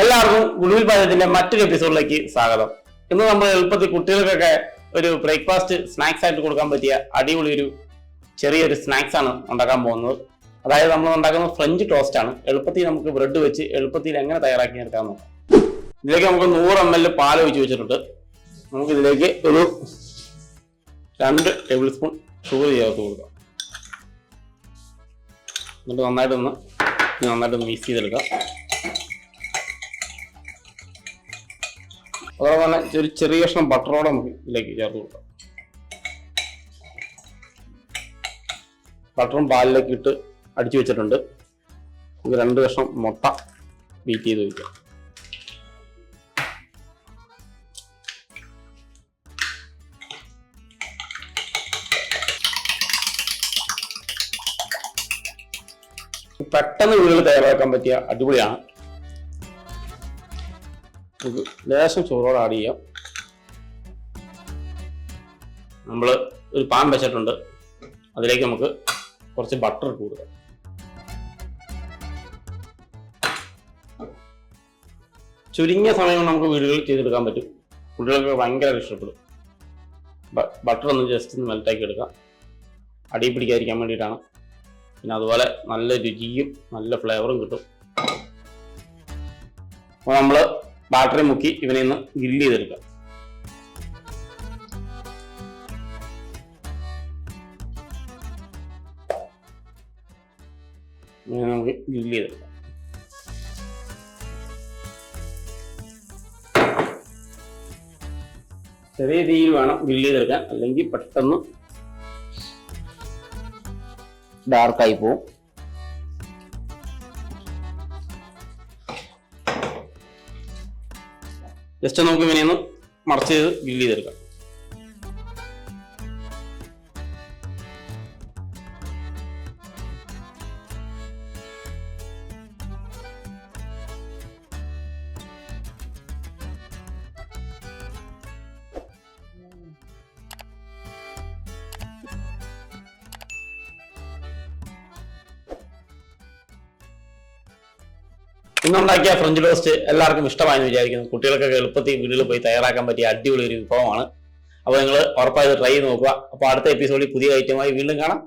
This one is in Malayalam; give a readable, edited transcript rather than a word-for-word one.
എല്ലാവർക്കും ഗുഡ്വിൽ പാചകത്തിന്റെ മറ്റൊരു എപ്പിസോഡിലേക്ക് സ്വാഗതം. ഇന്ന് നമ്മൾ എളുപ്പത്തിൽ കുട്ടികൾക്കൊക്കെ ഒരു ബ്രേക്ക്ഫാസ്റ്റ് സ്നാക്സ് ആയിട്ട് കൊടുക്കാൻ പറ്റിയ അടിപൊളി ഒരു ചെറിയൊരു സ്നാക്സ് ആണ് ഉണ്ടാക്കാൻ പോകുന്നത്. അതായത് നമ്മൾ ഉണ്ടാക്കുന്നത് ഫ്രഞ്ച് ടോസ്റ്റ് ആണ്. എളുപ്പത്തിൽ നമുക്ക് ബ്രെഡ് വെച്ച് എളുപ്പത്തിൽ എങ്ങനെ തയ്യാറാക്കി എടുക്കാൻ നോക്കാം. ഇതിലേക്ക് നമുക്ക് 100 ml പാൽ ഒഴിച്ച് വെച്ചിട്ടുണ്ട്. നമുക്ക് ഇതിലേക്ക് ഒരു 2 ടേബിൾ സ്പൂൺ ഷുഗർ ചേർത്ത് കൊടുക്കാം. എന്നിട്ട് നന്നായിട്ടൊന്ന് മിക്സ് ചെയ്തെടുക്കാം. അതോടെ തന്നെ ഒരു ചെറിയ കഷ്ണം ബട്ടറോടെ നമുക്ക് ഇതിലേക്ക് ചേർത്ത് കൊടുക്കാം. ബട്ടറും പാലിലേക്ക് ഇട്ട് അടിച്ചു വെച്ചിട്ടുണ്ട്. നമുക്ക് 2 കഷ്ണം മുട്ട ബീറ്റ് ചെയ്ത് വയ്ക്കാം. പെട്ടെന്ന് വീടുകൾ തയ്യാറാക്കാൻ പറ്റിയ അടിപൊളിയാണ്. നമുക്ക് ലേശം ചോറോട് ആഡ് ചെയ്യാം. നമ്മൾ ഒരു പാൻ വെച്ചിട്ടുണ്ട്. അതിലേക്ക് നമുക്ക് കുറച്ച് ബട്ടർ ഇട്ട് കൊടുക്കാം. ചുരുങ്ങിയ സമയം കൊണ്ട് നമുക്ക് വീടുകളിൽ ചെയ്തെടുക്കാൻ പറ്റും. കുട്ടികൾക്ക് ഭയങ്കര ഇഷ്ടപ്പെടും. ബട്ടർ ഒന്ന് ജസ്റ്റ് ഒന്ന് മെൽറ്റാക്കി എടുക്കാം. അടി പിടിക്കാതിരിക്കാൻ വേണ്ടിയിട്ടാണ്. പിന്നെ അതുപോലെ നല്ല രുചിയും നല്ല ഫ്ലേവറും കിട്ടും. അപ്പോൾ നമ്മൾ ബാറ്ററി മുക്കി ഇവനെ ഒന്ന് ഗ്രില്ല് ചെയ്തെടുക്കാം. ഇങ്ങനെ നമുക്ക് ഗ്രില്ല് ചെയ്തെടുക്കാം. ചെറിയ രീതിയിൽ വേണം ഗ്രില്ല് ചെയ്തെടുക്കാൻ, അല്ലെങ്കിൽ പെട്ടെന്ന് ഡാർക്കായി പോവും. ജസ്റ്റ് നമുക്ക് ഇവനെയൊന്ന് മറച്ച് ചെയ്ത് ഗ്രില്ല് ചെയ്തെടുക്കാം. ഇന്നുണ്ടാക്കിയ ഫ്രഞ്ച് ടോസ്റ്റ് എല്ലാവർക്കും ഇഷ്ടമായെന്ന് വിചാരിക്കുന്നു. കുട്ടികൾക്കൊക്കെ എളുപ്പത്തിൽ വീട്ടിൽ പോയി തയ്യാറാക്കാൻ പറ്റിയ അടിപൊളി ഒരു വിഭവമാണ്. അപ്പോൾ നിങ്ങൾ ഉറപ്പായിട്ട് ട്രൈ ചെയ്ത് നോക്കുക. അപ്പോൾ അടുത്ത എപ്പിസോഡിൽ പുതിയ ഐറ്റമായി വീണ്ടും കാണാം.